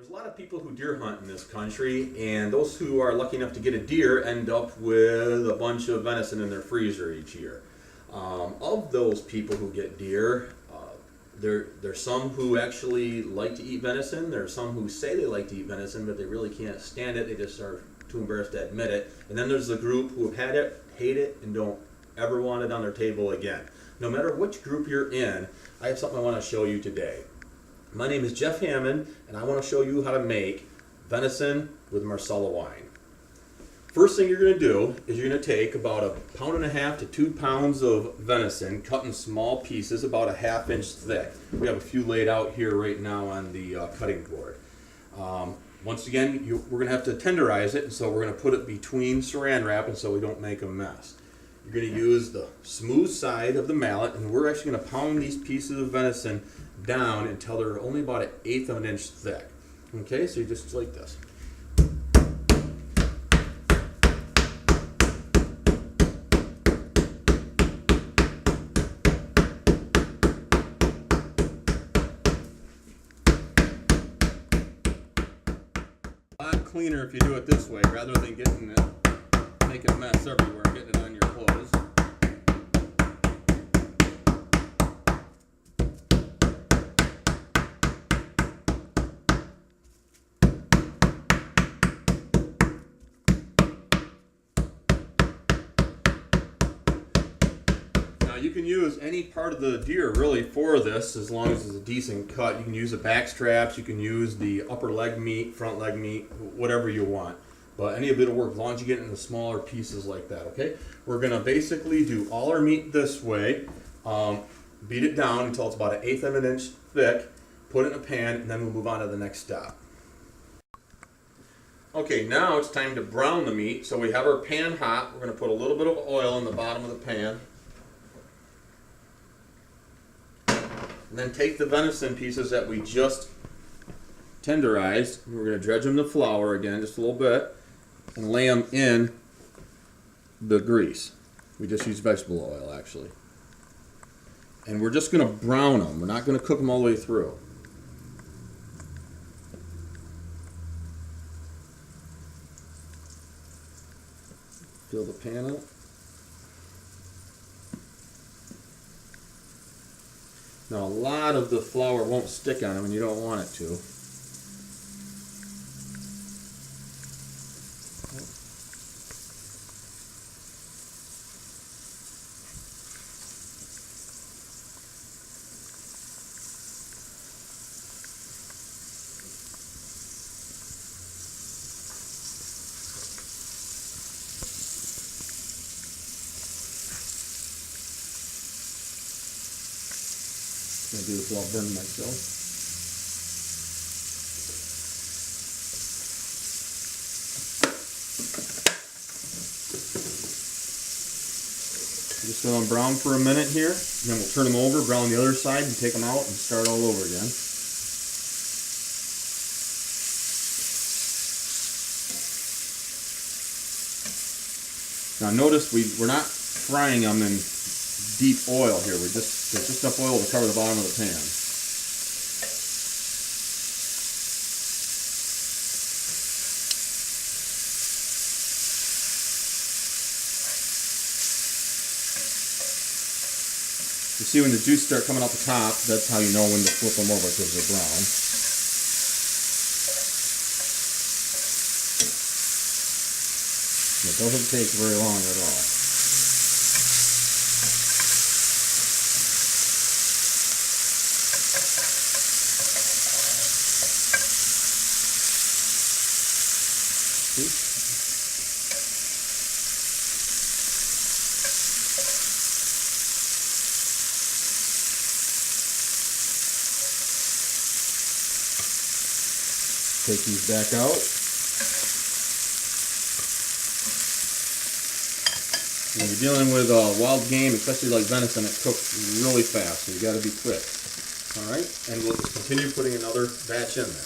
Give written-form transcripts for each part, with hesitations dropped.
There's a lot of people who deer hunt in this country, and those who are lucky enough to get a deer end up with a bunch of venison in their freezer each year. Of those people who get deer, there's some who actually like to eat venison. There's some who say they like to eat venison, but they really can't stand it. They just are too embarrassed to admit it. And then there's the group who have had it, hate it, and don't ever want it on their table again. No matter which group you're in, I have something I want to show you today. My name is Jeff Hammond, and I want to show you how to make venison with Marsala wine. First thing you're going to do is you're going to take about 1.5 pounds to 2 pounds of venison, cut in small pieces, about a 1/2 inch thick. We have a few laid out here right now on the cutting board. Once again, we're going to have to tenderize it, and so we're going to put it between saran wrap, and so we don't make a mess. You're going to use the smooth side of the mallet, and we're actually going to pound these pieces of venison down until they're only about 1/8 of an inch thick. Okay, so you just like this. A lot cleaner if you do it this way rather than making a mess everywhere and getting it on your clothes. You can use any part of the deer really for this as long as it's a decent cut. You can use the back straps, you can use the upper leg meat, front leg meat, whatever you want. But any of it will work as long as you get into smaller pieces like that, okay? We're going to basically do all our meat this way, beat it down until it's about 1/8 of an inch thick, put it in a pan, and then we'll move on to the next step. Okay, now it's time to brown the meat. So we have our pan hot. We're going to put a little bit of oil in the bottom of the pan. And then take the venison pieces that we just tenderized, and we're going to dredge them to flour again just a little bit, and lay them in the grease. We just use vegetable oil actually. And we're just going to brown them. We're not going to cook them all the way through. Fill the pan up. Now, a lot of the flour won't stick on them, and you don't want it to. I'm going to do this while I burn myself. Just let them brown for a minute here, and then we'll turn them over, brown the other side, and take them out and start all over again. Now notice we're not frying them in deep oil here. There's just enough oil to cover the bottom of the pan. You see when the juice start coming out the top, that's how you know when to flip them over because they're brown. It doesn't take very long at all. Take these back out. When you're dealing with wild game, especially like venison, it cooks really fast, so you got to be quick. All right, and we'll just continue putting another batch in there.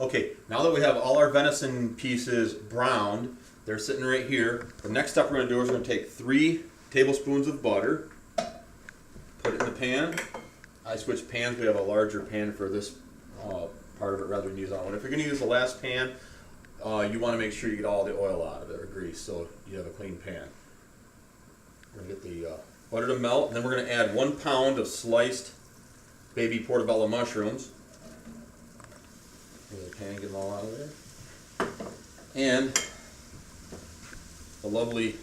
Okay, now that we have all our venison pieces browned, they're sitting right here. The next step we're going to do is we're going to take 3 tablespoons of butter, put it in the pan. I switched pans. We have a larger pan for this part of it rather than use that one. If you're going to use the last pan, you want to make sure you get all the oil out of it or grease so you have a clean pan. We're going to get the butter to melt, and then we're going to add 1 pound of sliced baby portobello mushrooms. Get the pan, get them all out of there. And the lovely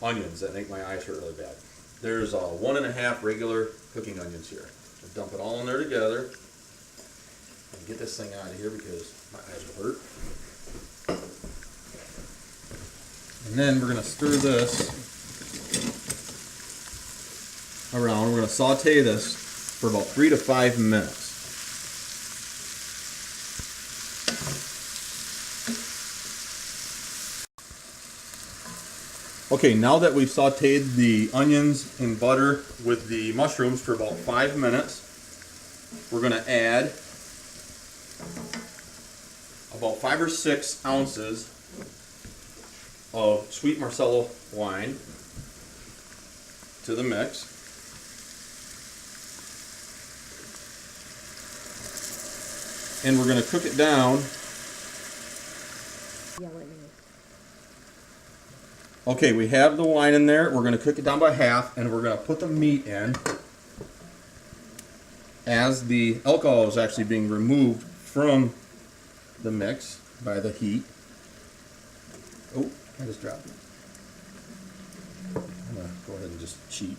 onions that make my eyes hurt really bad. There's 1½ regular cooking onions here. We'll dump it all in there together. And get this thing out of here because my eyes will hurt. And then we're going to stir this around. We're going to saute this for about 3 to 5 minutes. Okay, now that we've sauteed the onions in butter with the mushrooms for about 5 minutes, we're going to add about 5 or 6 ounces of sweet Marsala wine to the mix. And we're going to cook it down. Okay, we have the wine in there. We're going to cook it down by half, and we're going to put the meat in as the alcohol is actually being removed from the mix by the heat. Oh, I just dropped it. I'm going to go ahead and just cheat.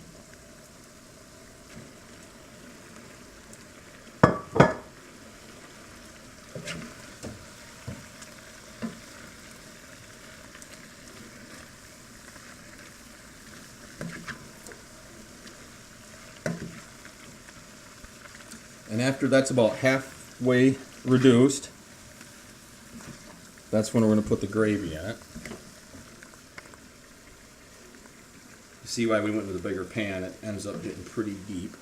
And after that's about halfway reduced, that's when we're going to put the gravy in it. You see why we went with a bigger pan? It ends up getting pretty deep.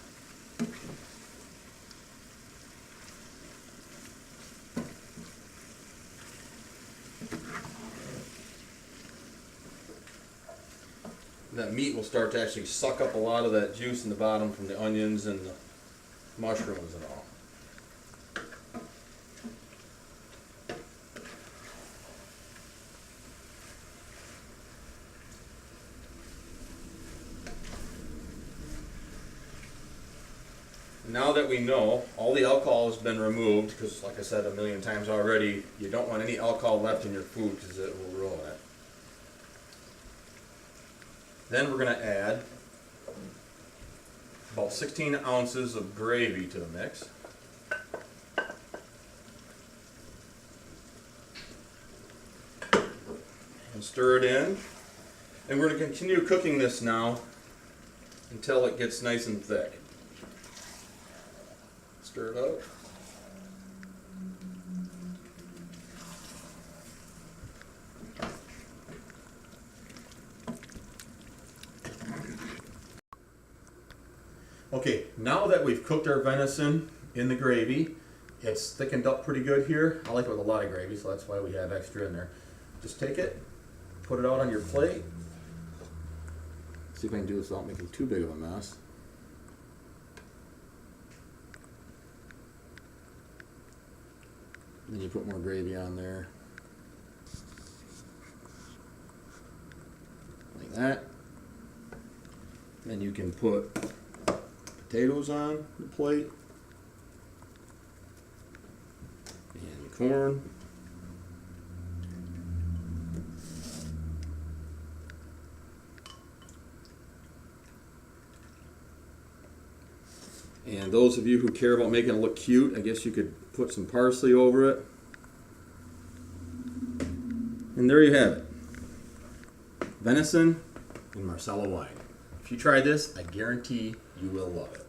That meat will start to actually suck up a lot of that juice in the bottom from the onions and the mushrooms and all. Now that we know all the alcohol has been removed, because like I said a million times already, you don't want any alcohol left in your food because it will ruin it. Then we're going to add about 16 ounces of gravy to the mix. And stir it in. And we're going to continue cooking this now until it gets nice and thick. Stir it up. Okay, now that we've cooked our venison in the gravy, it's thickened up pretty good here. I like it with a lot of gravy, so that's why we have extra in there. Just take it, put it out on your plate. See if I can do this without making too big of a mess. Then you put more gravy on there. Like that. Then you can put potatoes on the plate. And corn. And those of you who care about making it look cute, I guess you could put some parsley over it. And there you have it. Venison in Marsala wine. If you try this, I guarantee you will love it.